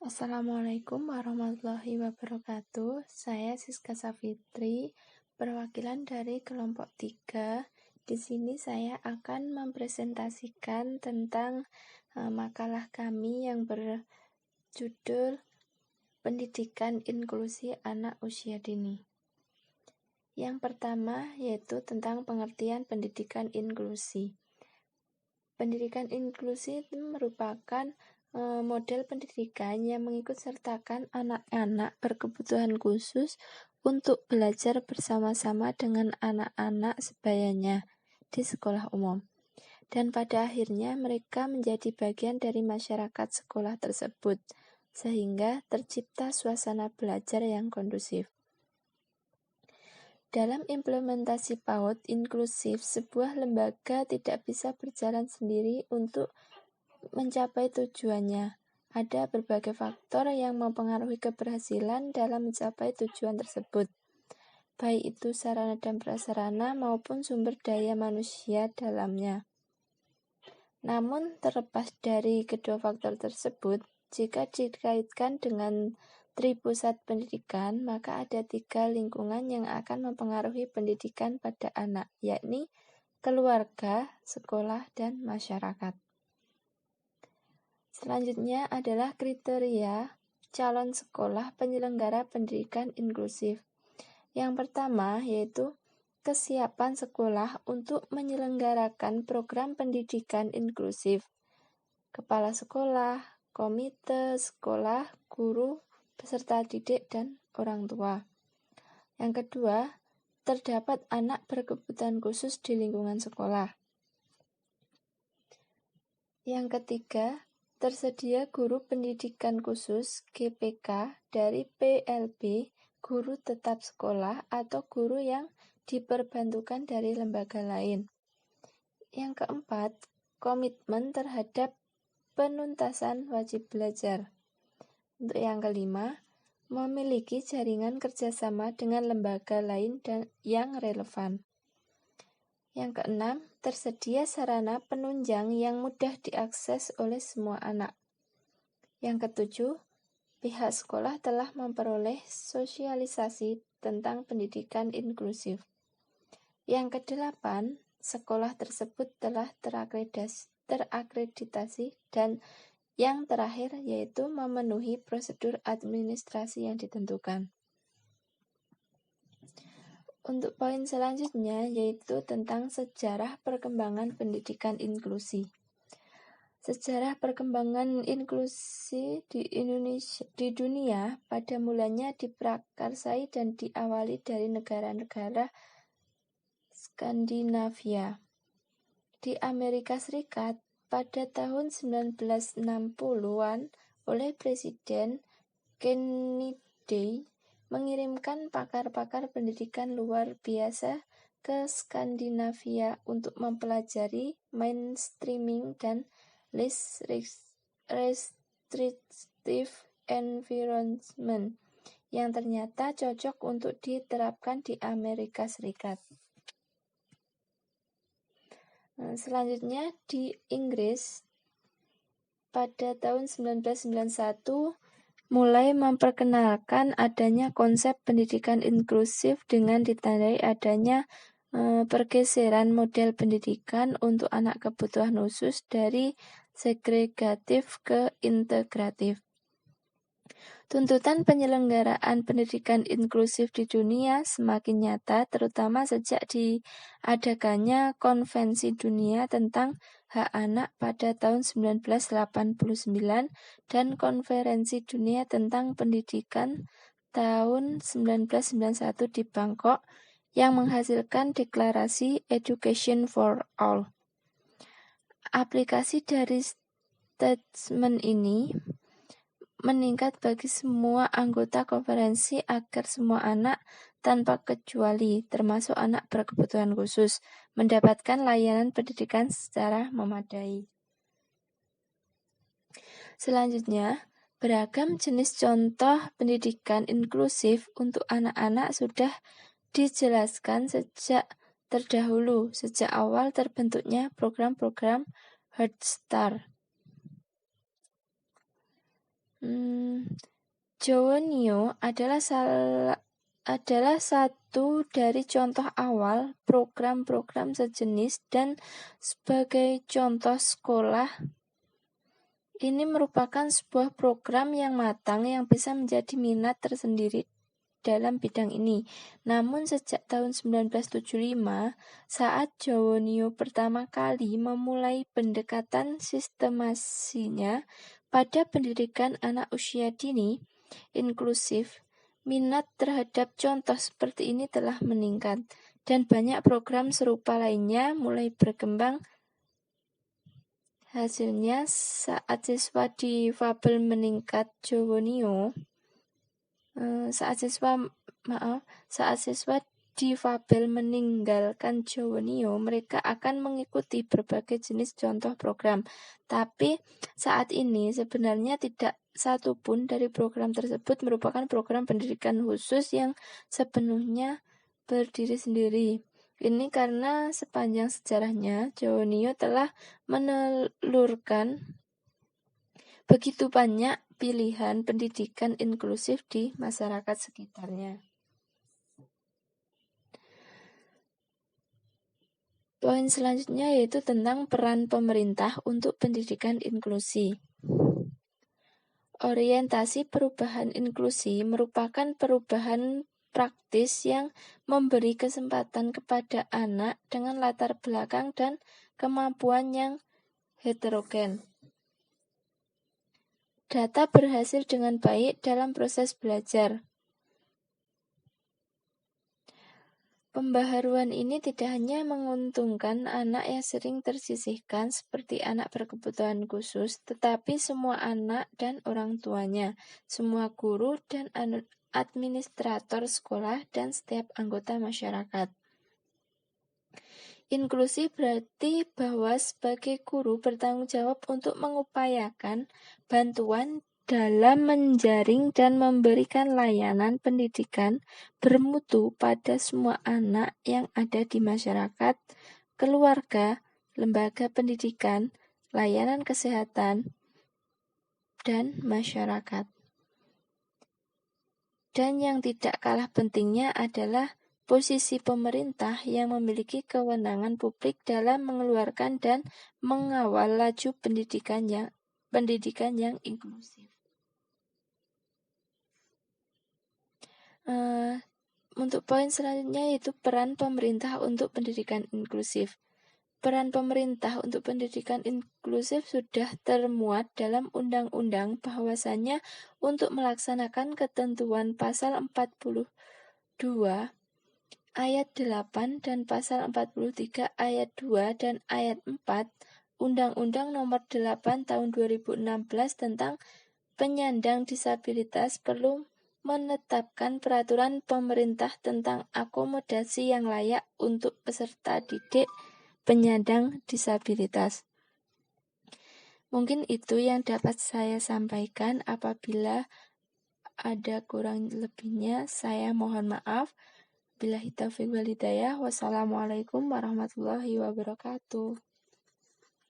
Assalamualaikum warahmatullahi wabarakatuh. Saya Siska Safitri, perwakilan dari kelompok 3. Di sini saya akan mempresentasikan tentang makalah kami yang berjudul Pendidikan Inklusi Anak Usia Dini. Yang pertama yaitu tentang pengertian pendidikan inklusi. Pendidikan inklusi itu merupakan model pendidikan yang mengikutsertakan anak-anak berkebutuhan khusus untuk belajar bersama-sama dengan anak-anak sebayanya di sekolah umum. Dan pada akhirnya mereka menjadi bagian dari masyarakat sekolah tersebut, sehingga tercipta suasana belajar yang kondusif. Dalam implementasi PAUD inklusif, sebuah lembaga tidak bisa berjalan sendiri untuk mencapai tujuannya. Ada berbagai faktor yang mempengaruhi keberhasilan dalam mencapai tujuan tersebut, baik itu sarana dan prasarana maupun sumber daya manusia dalamnya. Namun, terlepas dari kedua faktor tersebut, jika dikaitkan dengan tripusat pendidikan, maka ada 3 lingkungan yang akan mempengaruhi pendidikan pada anak, yakni keluarga, sekolah, dan masyarakat. Selanjutnya adalah kriteria calon sekolah penyelenggara pendidikan inklusif. Yang pertama yaitu kesiapan sekolah untuk menyelenggarakan program pendidikan inklusif. Kepala sekolah, komite sekolah, guru, peserta didik, dan orang tua. Yang kedua, terdapat anak berkebutuhan khusus di lingkungan sekolah. Yang ketiga, tersedia guru pendidikan khusus (GPK) dari PLB, guru tetap sekolah, atau guru yang diperbantukan dari lembaga lain. Yang keempat, komitmen terhadap penuntasan wajib belajar. Untuk yang kelima, memiliki jaringan kerjasama dengan lembaga lain dan yang relevan. Yang keenam, tersedia sarana penunjang yang mudah diakses oleh semua anak. Yang ketujuh, pihak sekolah telah memperoleh sosialisasi tentang pendidikan inklusif. Yang kedelapan, sekolah tersebut telah terakreditasi, dan yang terakhir yaitu memenuhi prosedur administrasi yang ditentukan. Untuk poin selanjutnya yaitu tentang sejarah perkembangan pendidikan inklusi. Sejarah perkembangan inklusi di dunia pada mulanya diprakarsai dan diawali dari negara-negara Skandinavia. Di Amerika Serikat pada tahun 1960-an oleh Presiden Kennedy mengirimkan pakar-pakar pendidikan luar biasa ke Skandinavia untuk mempelajari mainstreaming dan least restrictive environment yang ternyata cocok untuk diterapkan di Amerika Serikat. Selanjutnya di Inggris pada tahun 1991 mulai memperkenalkan adanya konsep pendidikan inklusif dengan ditandai adanya pergeseran model pendidikan untuk anak kebutuhan khusus dari segregatif ke integratif. Tuntutan penyelenggaraan pendidikan inklusif di dunia semakin nyata, terutama sejak diadakannya Konvensi Dunia tentang Hak Anak pada tahun 1989 dan Konferensi Dunia tentang Pendidikan tahun 1991 di Bangkok yang menghasilkan deklarasi Education for All. Aplikasi dari statement ini meningkat bagi semua anggota konferensi agar semua anak tanpa kecuali, termasuk anak berkebutuhan khusus, mendapatkan layanan pendidikan secara memadai. Selanjutnya, beragam jenis contoh pendidikan inklusif untuk anak-anak sudah dijelaskan sejak terdahulu, sejak awal terbentuknya program-program Head Start. Jowonyo adalah satu dari contoh awal program-program sejenis, dan sebagai contoh sekolah, ini merupakan sebuah program yang matang yang bisa menjadi minat tersendiri dalam bidang ini. Namun sejak tahun 1975, saat Jowonyo pertama kali memulai pendekatan sistemasinya pada pendidikan anak usia dini inklusif, minat terhadap contoh seperti ini telah meningkat, dan banyak program serupa lainnya mulai berkembang. Hasilnya, saat siswa difabel meninggalkan Jowonyo, mereka akan mengikuti berbagai jenis contoh program. Tapi saat ini sebenarnya tidak satu pun dari program tersebut merupakan program pendidikan khusus yang sepenuhnya berdiri sendiri. Ini karena sepanjang sejarahnya, Jowonyo telah menelurkan begitu banyak pilihan pendidikan inklusif di masyarakat sekitarnya. Poin selanjutnya yaitu tentang peran pemerintah untuk pendidikan inklusi. Orientasi perubahan inklusi merupakan perubahan praktis yang memberi kesempatan kepada anak dengan latar belakang dan kemampuan yang heterogen. Data berhasil dengan baik dalam proses belajar. Pembaharuan ini tidak hanya menguntungkan anak yang sering tersisihkan seperti anak berkebutuhan khusus, tetapi semua anak dan orang tuanya, semua guru dan administrator sekolah, dan setiap anggota masyarakat. Inklusi berarti bahwa sebagai guru bertanggung jawab untuk mengupayakan bantuan dalam menjaring dan memberikan layanan pendidikan bermutu pada semua anak yang ada di masyarakat, keluarga, lembaga pendidikan, layanan kesehatan, dan masyarakat. Dan yang tidak kalah pentingnya adalah posisi pemerintah yang memiliki kewenangan publik dalam mengeluarkan dan mengawal laju pendidikan yang inklusif. Untuk poin selanjutnya yaitu peran pemerintah untuk pendidikan inklusif. Peran pemerintah untuk pendidikan inklusif sudah termuat dalam undang-undang, bahwasanya untuk melaksanakan ketentuan pasal 42 ayat 8 dan pasal 43 ayat 2 dan ayat 4 Undang-Undang Nomor 8 Tahun 2016 tentang penyandang disabilitas perlu menetapkan peraturan pemerintah tentang akomodasi yang layak untuk peserta didik penyandang disabilitas. Mungkin itu yang dapat saya sampaikan. Apabila ada kurang lebihnya, saya mohon maaf. Billahi taufiq wal hidayah. Wassalamualaikum warahmatullahi wabarakatuh.